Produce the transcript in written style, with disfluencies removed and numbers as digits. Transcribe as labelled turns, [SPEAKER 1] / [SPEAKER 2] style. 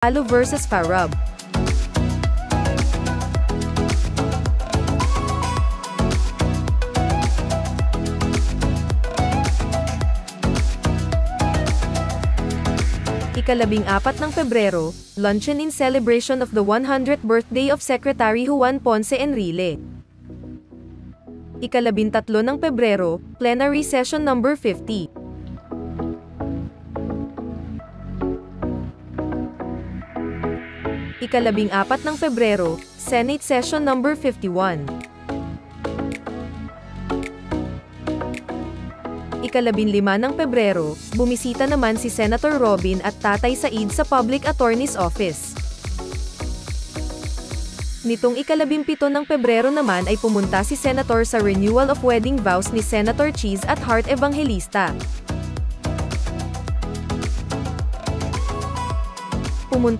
[SPEAKER 1] Alo versus Farab. Ika-14 ng Pebrero, luncheon in celebration of the 100th birthday of Secretary Juan Ponce Enrile. Ika-13 ng Pebrero, plenary session number 50. Ika-14 ng Pebrero, Senate session number 51. Ika-15 ng Pebrero, bumisita naman si Senator Robin at Tatay Said sa Public Attorney's Office. Nitong ika-17 ng Pebrero naman ay pumunta si Senator sa renewal of wedding vows ni Senator Cheese at Heart Evangelista. Pumunta